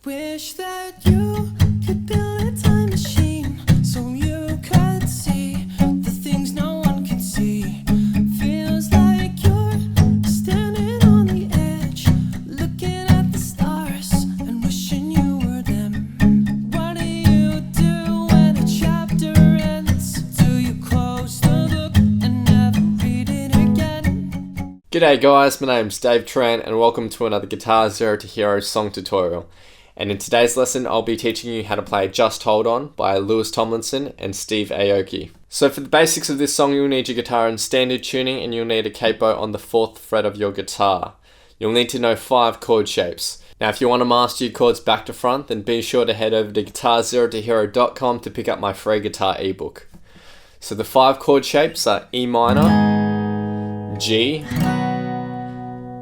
Wish that you could build a time machine so you could see the things no one can see. Feels like you're standing on the edge, looking at the stars and wishing you were them. What do you do when a chapter ends? Do you close the book and never read it again? G'day guys, my name's Dave Tran and welcome to another Guitar Zero to Hero song tutorial. And in today's lesson, I'll be teaching you how to play Just Hold On by Louis Tomlinson and Steve Aoki. So for the basics of this song, you'll need your guitar in standard tuning and you'll need a capo on the 4th fret of your guitar. You'll need to know 5 chord shapes. Now if you want to master your chords back to front, then be sure to head over to guitarzerotohero.com to pick up my free guitar ebook. So the 5 chord shapes are E minor, G,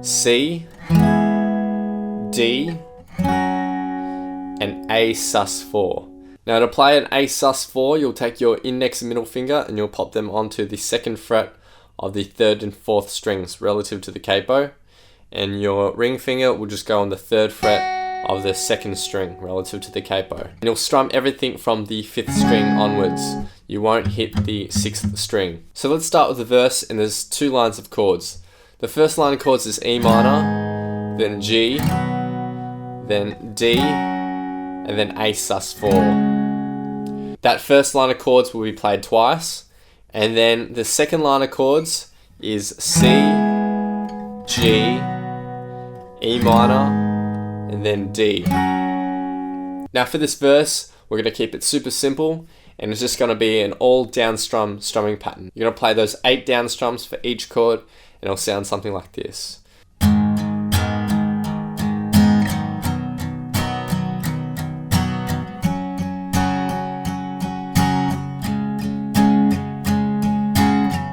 C, D, and A sus4. Now to play an A sus4, you'll take your index and middle finger and you'll pop them onto the 2nd fret of the 3rd and 4th strings relative to the capo, and your ring finger will just go on the 3rd fret of the 2nd string relative to the capo. And you'll strum everything from the 5th string onwards. You won't hit the 6th string. So let's start with the verse, and there's 2 lines of chords. The first line of chords is E minor, then G, then D, and then A sus4. That first line of chords will be played twice, and then the second line of chords is C, G, E minor, and then D. Now for this verse, we're going to keep it super simple, and it's just going to be an all down strum strumming pattern. You're going to play those 8 down strums for each chord, and it'll sound something like this.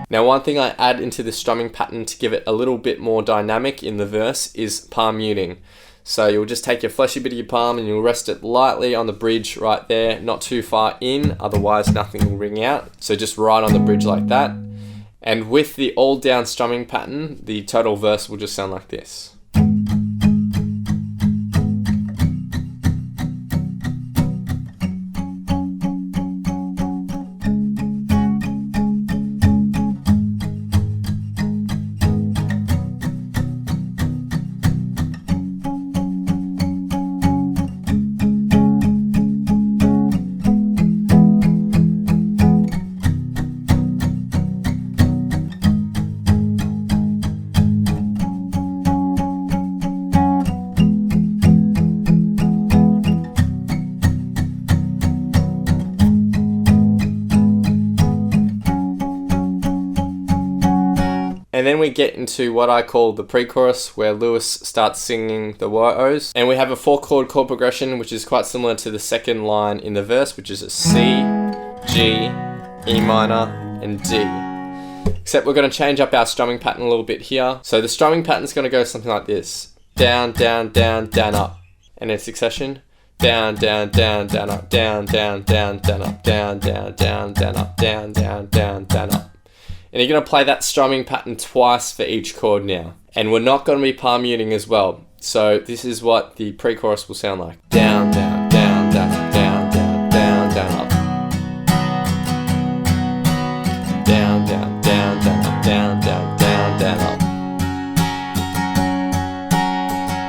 Now one thing I add into this strumming pattern to give it a little bit more dynamic in the verse is palm muting. So you'll just take your fleshy bit of your palm and you'll rest it lightly on the bridge right there, not too far in, otherwise nothing will ring out. So just right on the bridge like that. And with the all down strumming pattern, the total verse will just sound like this. And then we get into what I call the pre-chorus, where Louis starts singing the woes. And we have a 4-chord chord progression, which is quite similar to the second line in the verse, which is a C, G, E minor, and D. Except we're going to change up our strumming pattern a little bit here. So the strumming pattern is going to go something like this. Down, down, down, down, up. And in succession. Down, down, down, down, up, down, down, down, down, up, down, down, down, down, up, down, down, down, down, up. And you're going to play that strumming pattern twice for each chord now. And we're not going to be palm muting as well. So this is what the pre-chorus will sound like. Down, down, down, down, up, down, down, down, down, up. Down, down, down, down, up, down, down, down, down, up.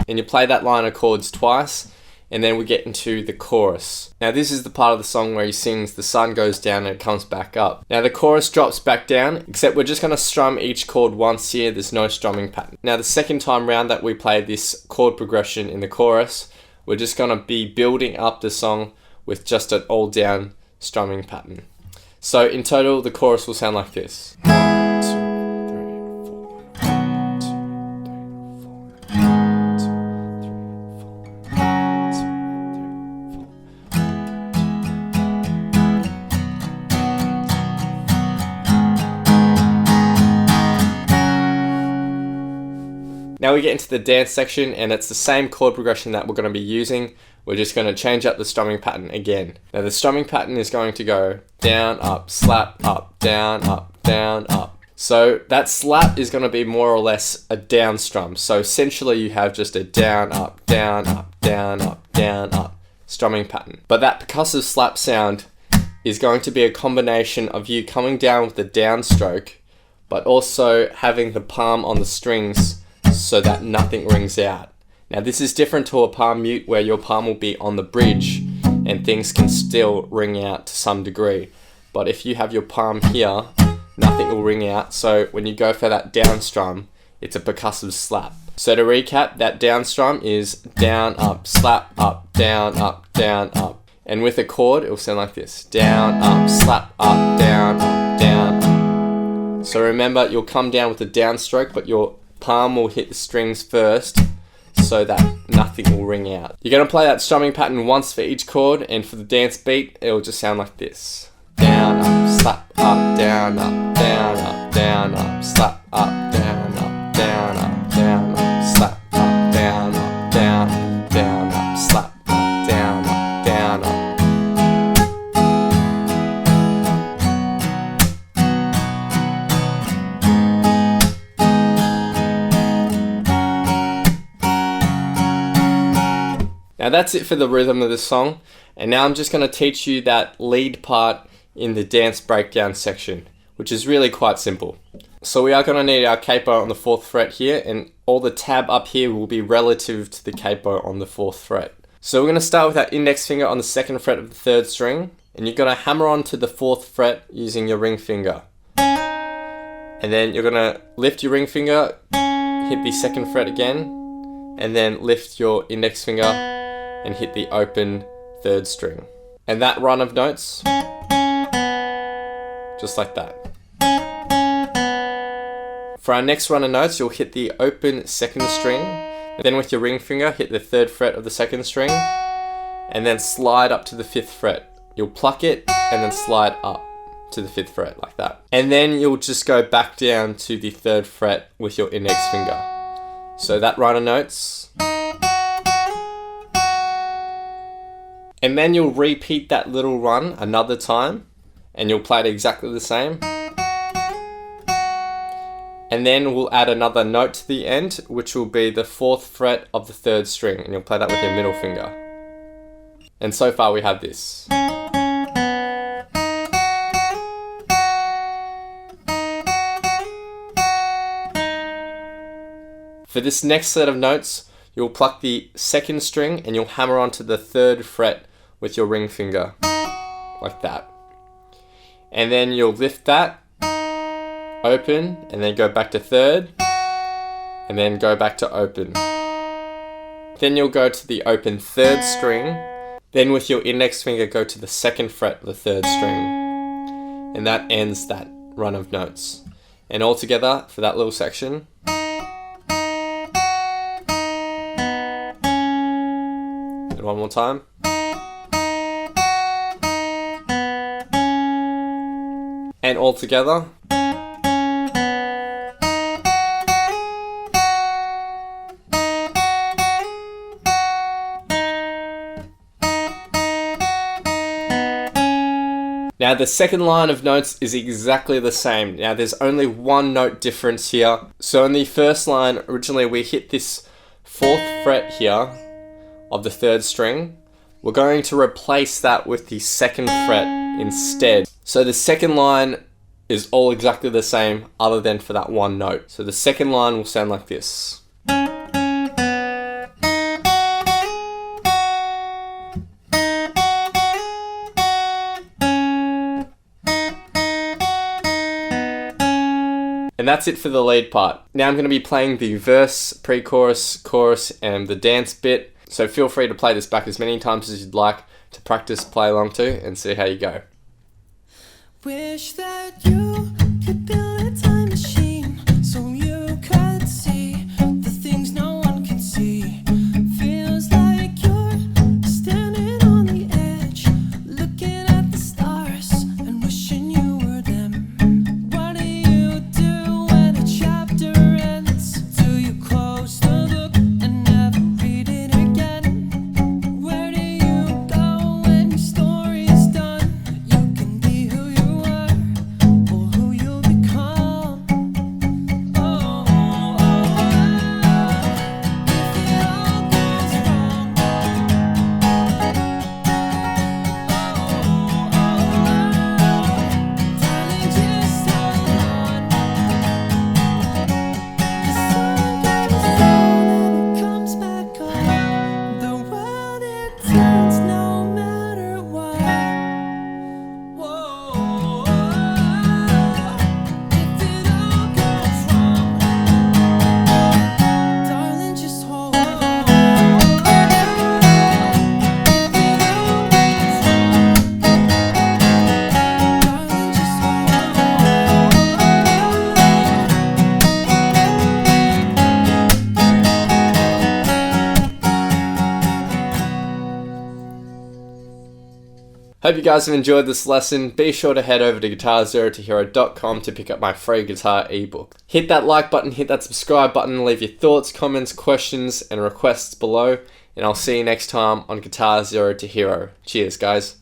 And you play that line of chords twice. And then we get into the chorus. Now this is the part of the song where he sings the sun goes down and it comes back up. Now the chorus drops back down, except we're just going to strum each chord once here. There's no strumming pattern. Now the second time round that we play this chord progression in the chorus, we're just going to be building up the song with just an all down strumming pattern. So in total, the chorus will sound like this. Now we get into the dance section, and it's the same chord progression that we're going to be using. We're just going to change up the strumming pattern again. Now the strumming pattern is going to go down, up, slap, up, down, up, down, up. So that slap is going to be more or less a down strum. So essentially you have just a down, up, down, up, down, up, down, up strumming pattern. But that percussive slap sound is going to be a combination of you coming down with the downstroke, but also having the palm on the strings so that nothing rings out. Now this is different to a palm mute where your palm will be on the bridge and things can still ring out to some degree. But if you have your palm here, nothing will ring out. So when you go for that down strum, it's a percussive slap. So to recap, that down strum is down, up, slap, up, down, up, down, up. And with a chord, it will sound like this. Down, up, slap, up, down, up, down, up. So remember, you'll come down with the downstroke, but your palm will hit the strings first so that nothing will ring out. You're going to play that strumming pattern once for each chord, and for the dance beat, it will just sound like this. Down, up, slap, up, down, up, down, up, down, up, slap, up, down, up, down, up, down, up, slap, up, down, up, down, down, up, slap, up, down, up, down, up. Now that's it for the rhythm of the song, and now I'm just going to teach you that lead part in the dance breakdown section, which is really quite simple. So we are going to need our capo on the 4th fret here, and all the tab up here will be relative to the capo on the 4th fret. So we're going to start with our index finger on the 2nd fret of the 3rd string, and you're going to hammer onto the 4th fret using your ring finger. And then you're going to lift your ring finger, hit the 2nd fret again, and then lift your index finger and hit the open 3rd string. And that run of notes, just like that. For our next run of notes, you'll hit the open 2nd string, and then with your ring finger, hit the 3rd fret of the 2nd string, and then slide up to the 5th fret. You'll pluck it, and then slide up to the 5th fret, like that. And then you'll just go back down to the 3rd fret with your index finger. So that run of notes. And then you'll repeat that little run another time, and you'll play it exactly the same. And then we'll add another note to the end, which will be the 4th fret of the 3rd string, and you'll play that with your middle finger. And so far we have this. For this next set of notes, you'll pluck the 2nd string and you'll hammer onto the 3rd fret with your ring finger, like that. And then you'll lift that, open, and then go back to 3rd, and then go back to open. Then you'll go to the open 3rd string, then with your index finger go to the 2nd fret of the 3rd string. And that ends that run of notes. And all together for that little section. And one more time. And all together. Now the second line of notes is exactly the same. Now there's only one note difference here. So in the first line, originally we hit this 4th fret here of the 3rd string. We're going to replace that with the 2nd fret instead. So the second line is all exactly the same other than for that one note. So the second line will sound like this. And that's it for the lead part. Now I'm going to be playing the verse, pre-chorus, chorus, and the dance bit. So feel free to play this back as many times as you'd like to practice, play along to, and see how you go. Wish that you could build a time machine so you could see the things no one can see. Feels like you're standing on the edge, looking at the stars and wishing you were them. What do you do when a chapter ends? Do you close the book and never read it again? Where do you go when your story is done? You can be who you are, or Hope you guys have enjoyed this lesson. Be sure to head over to guitarzerotohero.com to pick up my free guitar ebook. Hit that like button, hit that subscribe button, leave your thoughts, comments, questions, and requests below, and I'll see you next time on Guitar Zero to Hero. Cheers, guys.